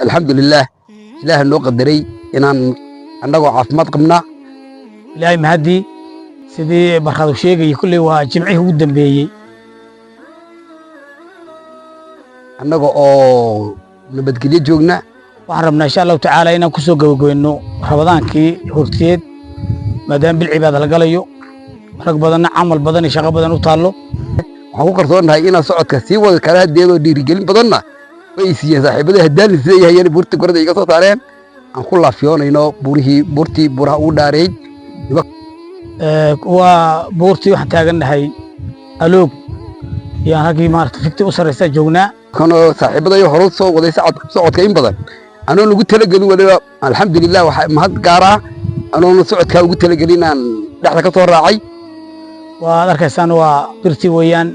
الحمد لله إله إنه قدري إن أنا عافمات قمنا ilaahay mahadii sidii barkadu sheegay kulli waa jimcihi ugu dambeeyay annaga oo nabadgelyo joogna waxaan rabnaa insha Allah tacaala inaan ku soo gabagooyno rabadaankii horteed maadaama bil cibaada la galayo rag badan camal badan shaqo badan u taalo waxaan ku qarsoonahay inaan socodka sii wada kala hadeedo dhiirigelin badanna way siiyeen saaxiibada hadaan leeyahay buurta gorada iga soo saareen aan ku laafiyoonayno buurtii buraha u dhaareey waa buurtii waxaan taaganahay aloog yaan halkii maarta fikti u sareysa joognaa kano saaxiibada hore soo waday socodka in badan anoo ugu talagalin waliba alxamdulillah waxa mahad gaar ah anoo socodka ugu talagalin aan dhaxda ka soo raacay waa arkaysaan waa birtii weeyaan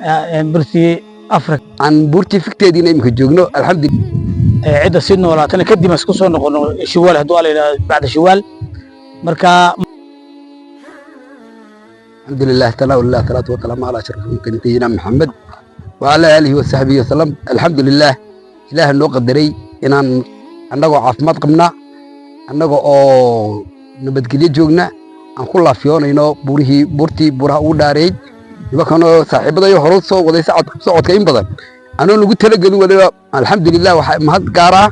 birtii Afrika aan buurtii fikteediina imka joogno alxamdulillah cida si noolaatana kadib isku soo noqono shiwaal haduu la yiraahdo bacda shiwaal marka الحمد لله تعالى والله صلاة والسلام على أشرف سيدنا محمد وعلى آله وصحبه وسلم الحمد لله إله إنه قدري إن أنا عافمات قمنا أنا نبتكلي جوجنا أن كل فيون إنه بورتي برا وداري يبقى كانوا صاحبنا يهرب صو وده سعد كين بدن أنا نقول تلقين ولا الحمد لله مهد قارة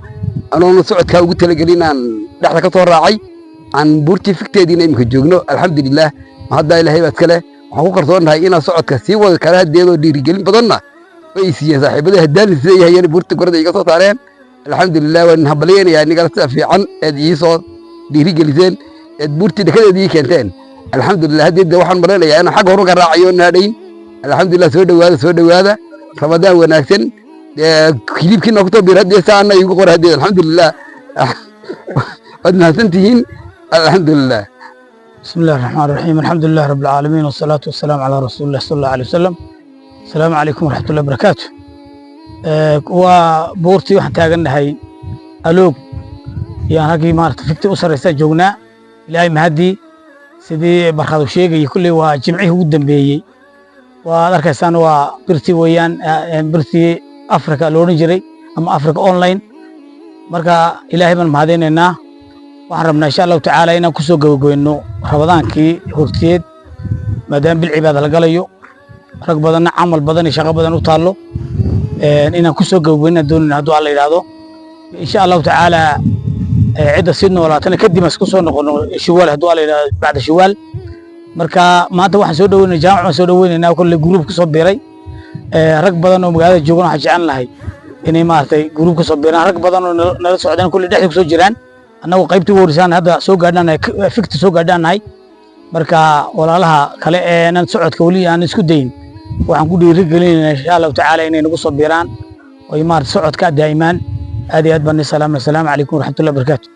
أنا نسعد كأقول تلقين أن لحظة كثر راعي عن بورتي فكتة دينا يمكن جوجنا الحمد لله هذا إلهي بتكله waxaan ku qarsoonahay inaan socodka sii wada kala hadeedo dhiirigelin badanna way siiyeen saaxiibada hadaan leeyahay buurta gorada iga soo saareen alxamdulillah waan habaleeyay aniga si fiican ii soo dhiirigeliseen buurtii dhakadeedii keenteen alxamdulillah hadda waxaan maraynayaa in xaq hore ka raacayo naadhayn alxamdulillah soo dhawaada ramadaan wanaagsan hilibkiina ku toobir hadda saana igu qor hadda alxamdulillah wad mahadsantihiin alxamdulillah بسم الله الرحمن الرحيم الحمد لله رب العالمين والصلاة والسلام على رسول الله صلى الله عليه وسلم السلام عليكم ورحمة الله وبركاته وبورتي waxaan taaganahay aloog yaan halkii maarta fikti u sareysa joognaa ilaahay mahadii sidii barkadu sheegay kulli waa jimcihi ugu dambeeyay waa arkaysaan waa birtii weeyaan birtii Afrika loo oran jiray ama Afrika online marka ilaahay baan mahadinaynaa waxaan rabnaa insha Allah tacaala inaan ku soo gabagooyno rabadaankii horteed maadaama bil cibaada la galayo rag badan camal badan shaqo badan u taalo inaan ku soo gabagooyno doonina haduu alla yiraahdo insha Allah tacaala cida si noolaatana kadib isku soo noqono shiwaal haduu alla yiraahdo bacda shiwaal marka maanta waxaan soo dhaweynaa jaamac soo dhaweynaa kulli group ka soo biiray rag badan oo magaalada joogan waxa jecel lahay inay maartay group ka soo biiraan rag badan oo nala socdaan kulli dhexda ku soo jiraan annagu qaybtii warisan hadda soo gaadhanahay fikti soo gaadhanahay marka walaalaha kale ee nan socodka wali aan isku dayin waxaan ku dhiirigelinaynaa insha Allah tacaala inay nagu soo biiraan oo imaar socodka daa'iman aad iyo aad baan salaam alaykum wa rahmatullahi wa barakatuh